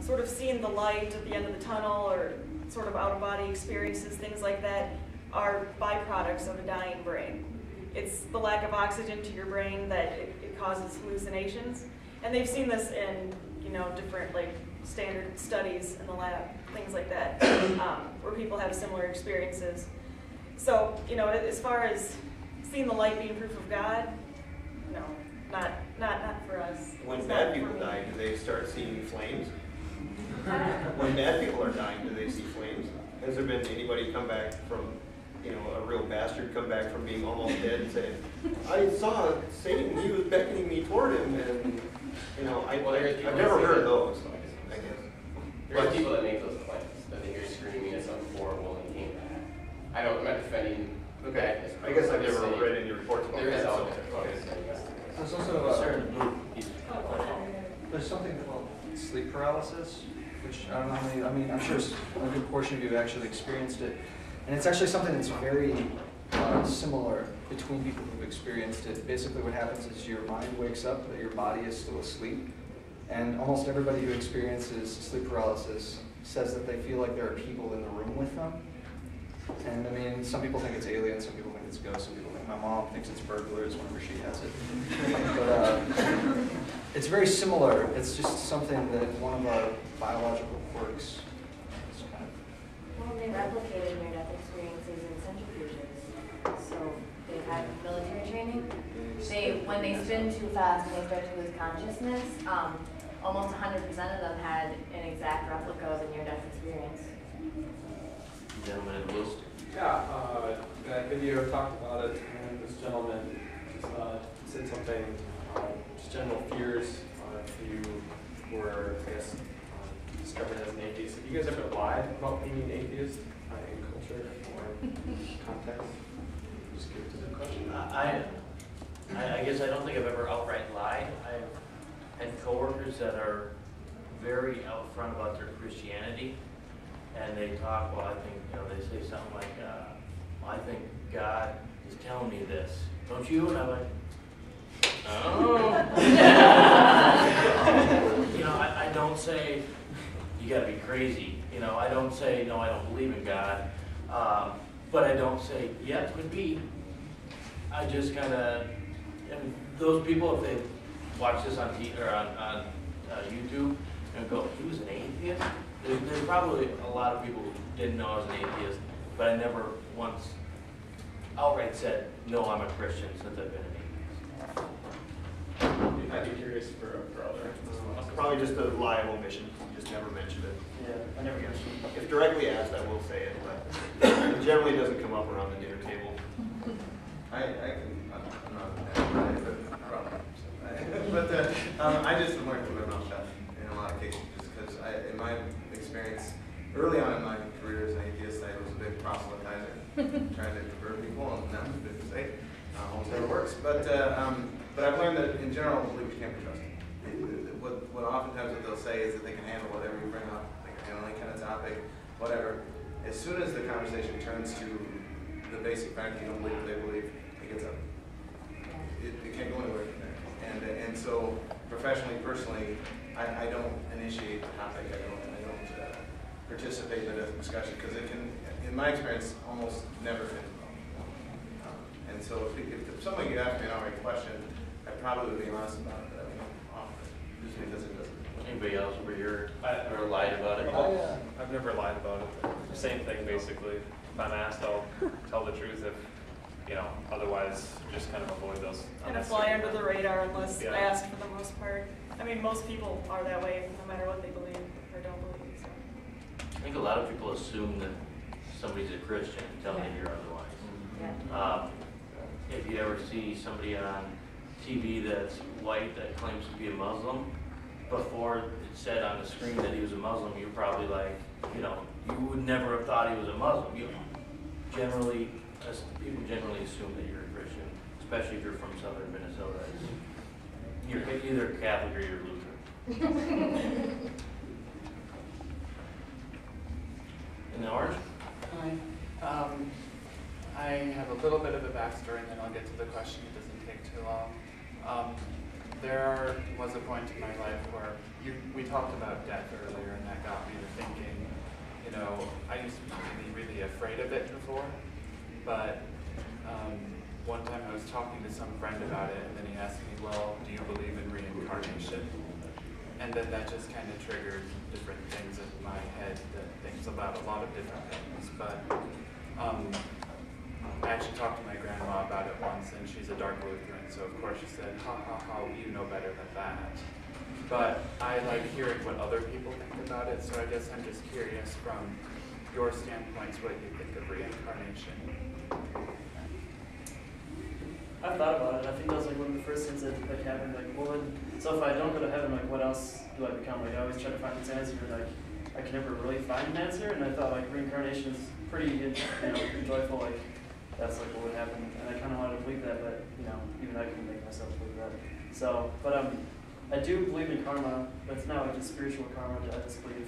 sort of seeing the light at the end of the tunnel, or sort of out-of-body experiences, things like that, are byproducts of a dying brain. It's the lack of oxygen to your brain that it causes hallucinations. And they've seen this in, different standard studies in the lab, things like that, where people have similar experiences. So, as far as seeing the light being proof of God, no, not for us. When bad people die, do they start seeing flames? When bad people are dying, do they see flames? Has there been anybody come back from, a real bastard come back from being almost dead and say, I saw Satan, he was beckoning me toward him, and, I've never heard of those, I guess. There's people that make those claims, that they hear screaming at something horrible and came back. I'm not defending badness. I guess I've never read any reports about that. There is out Okay. There's also there's something called sleep paralysis, which I don't know how many, I'm sure a good portion of you have actually experienced it. And it's actually something that's very similar between people who've experienced it. Basically what happens is your mind wakes up, but your body is still asleep. And almost everybody who experiences sleep paralysis says that they feel like there are people in the room with them. And some people think it's aliens, some people think it's ghosts, some people think, my mom thinks it's burglars whenever she has it. But it's very similar. It's just something that one of our biological quirks is kind of... Well, they replicated near-death experiences in centrifuges. So they had military training. When they spin too fast and they start to lose consciousness, almost 100% of them had an exact replica of a near-death experience. Gentleman in blue. Yeah, that video talked about it, and this gentleman said something, just general fears if you were, I guess, discovered as an atheist. Have you guys ever lied about being an atheist in culture or context? Just give it to the question. I guess I don't think I've ever outright lied. I've had coworkers that are very out front about their Christianity, and they talk, well, I think, they say something like, well, I think God is telling me this. Don't you? And I'm like, oh. I don't say, you gotta be crazy. I don't say, no, I don't believe in God. But I don't say, yeah, it could be. I just kind of, and those people, if they watch this on TV or on YouTube and go, he was an atheist? There's probably a lot of people who didn't know I was an atheist, but I never once outright said, no, I'm a Christian since I've been an atheist. I'd be curious for other. Probably just a lie of omission. You just never mentioned it. Yeah, I never guessed. If directly asked, I will say it, but it generally doesn't come up around the dinner table. I'm not but I just learned to live my stuff in a lot of cases, just because in my experience, early on in my career as an atheist, I was a big proselytizer, trying to convert people, and that's a big mistake. Almost never works. But I've learned that in general, believers can't be trusted. What oftentimes what they'll say is that they can handle whatever you bring up, they can handle any kind of topic, whatever. As soon as the conversation turns to the basic fact that you don't believe what they believe, it gets up. It can't go anywhere from there. And so professionally, personally, I don't initiate the topic. I don't participate in a discussion because it can, in my experience, almost never fit well. And so if somebody could ask me an outright question, I probably would be honest about it, but I wouldn't offer it, just because it doesn't. Anybody else over here ever lied about it? I've never lied about it. Same thing, basically. If I'm asked, I'll tell the truth. If otherwise, just kind of avoid those. Kind of fly under the radar unless asked for the most part. I mean, most people are that way, no matter what they believe or don't believe. So. I think a lot of people assume that somebody's a Christian until they hear otherwise. If you ever see somebody on TV that's white that claims to be a Muslim, before it said on the screen that he was a Muslim, you're probably like, you would never have thought he was a Muslim. People generally assume that you're a Christian, especially if you're from southern Minnesota. You're either Catholic or you're Lutheran. In the orange? Hi. I have a little bit of a backstory and then I'll get to the question. It doesn't take too long. There was a point in my life where we talked about death earlier, and that got me to thinking, you know, I used to be really, really afraid of it before, but one time I was talking to some friend about it, and then he asked me, well, do you believe in reincarnation? And then that just kind of triggered different things in my head, that things about a lot of different things. But I actually talked to my grandma about it once, and she's a dark Lutheran, so of course she said, ha ha ha, you know better than that. But I like hearing what other people think about it, so I guess I'm just curious from your standpoints what you think of reincarnation. I've thought about it. I think that was like one of the first things that like happened. Like, well, so if I don't go to heaven, like, what else do I become? Like, I always try to find this answer, and like, I can never really find an answer. And I thought like reincarnation is pretty, joyful. Like, that's like what would happen. And I kind of wanted to believe that, but even I couldn't make myself believe that. So, but I do believe in karma, but it's not like just spiritual karma. I just believe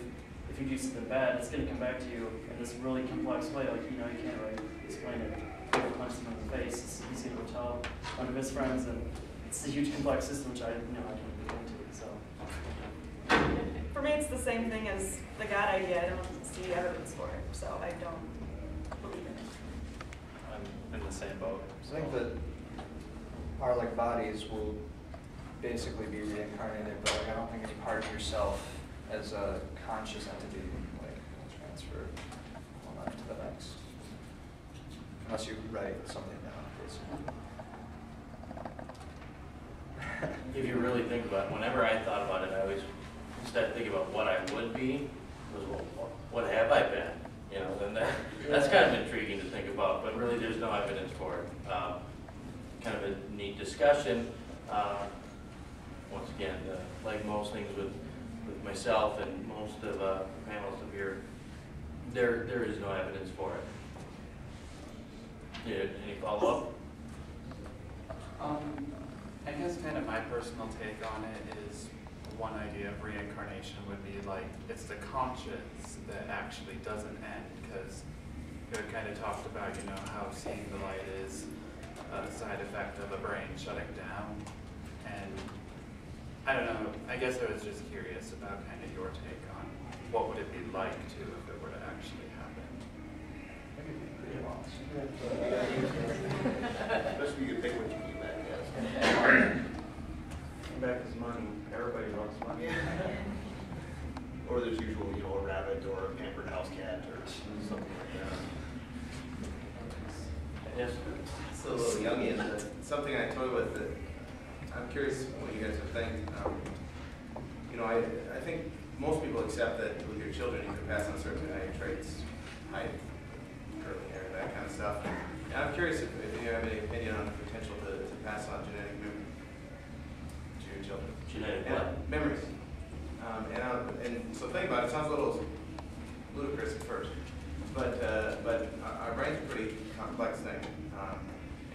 if you do something bad, it's going to come back to you in this really complex way. Like, you can't really explain it. People punch him in the face. He's going to tell one of his friends, and it's a huge complex system which I can't get into. So, For me, it's the same thing as the God idea. I don't see evidence for it, so I don't believe in it. I'm in the same boat. I think that our like bodies will basically be reincarnated, but like I don't think any part of yourself as a conscious entity like will transfer from one life to the next, unless you write something down, basically. If you really think about it, whenever I thought about it, I always started thinking about what I would be. Was, well, what have I been? Then that's kind of intriguing to think about, but really there's no evidence for it. Kind of a neat discussion. Once again, like most things with myself and most of the panels up here, there is no evidence for it. Any follow-up? I guess kind of my personal take on it is one idea of reincarnation would be like it's the conscience that actually doesn't end, because you kind of talked about how seeing the light is a side effect of a brain shutting down, and I don't know, I guess I was just curious about kind of your take on what would it be like to if it were to actually happen. Especially you pick what you eat back, back is money. Everybody wants money. Or there's usually, a rabbit or a pampered house cat or something like that. Yes. It's a little Jungian, but something I toy with that I'm curious what you guys would think. I think most people accept that with your children you can pass on certain genetic traits, height, curly hair, that kind of stuff. And I'm curious if you have any opinion on the potential to pass on genetic memory to your children. Genetic what? Memories. And so think about it, it sounds a little ludicrous at first, but our brain's a pretty complex thing,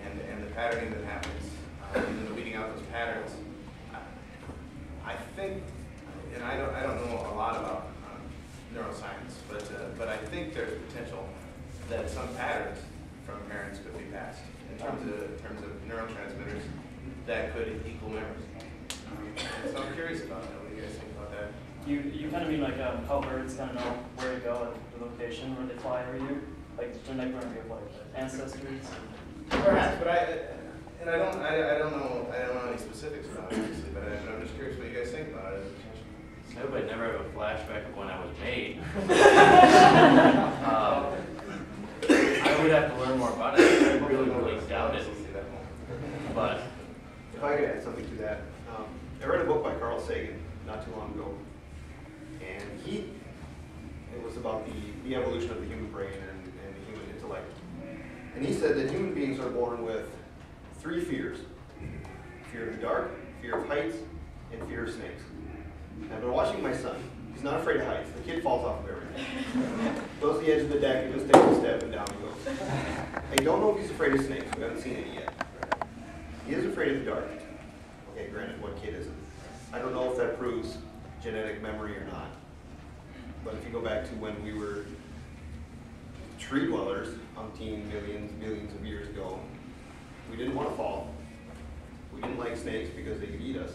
and the patterning that happens, and the weeding out those patterns, I think, and I don't know a lot about neuroscience, but I think there's potential that some patterns from parents could be passed in terms of neurotransmitters that could equal memories. So I'm curious about that. What do you guys think about that? You kind of mean like how birds kind of know where to go at the location where they fly every year, like genetic memory of like ancestors. Perhaps, but I don't know any specifics about it, obviously, but I'm just curious what you guys think about it. I hope I never have a flashback of when I was made. I would have to learn more about it. I really doubt it. But If I could add something to that, I read a book by Carl Sagan not too long ago, and it was about the evolution of the human brain and the human intellect. And he said that human beings are born with 3 fears: fear of the dark, fear of heights, and fear of snakes. And I've been watching my son. He's not afraid of heights. The kid falls off of everything. Goes to the edge of the deck and just takes a step and down he goes. I don't know if he's afraid of snakes. We haven't seen any yet. He is afraid of the dark. Okay, granted, what kid isn't? I don't know if that proves genetic memory or not. But if you go back to when we were tree dwellers, umpteen millions of years ago, we didn't want to fall. We didn't like snakes because they could eat us.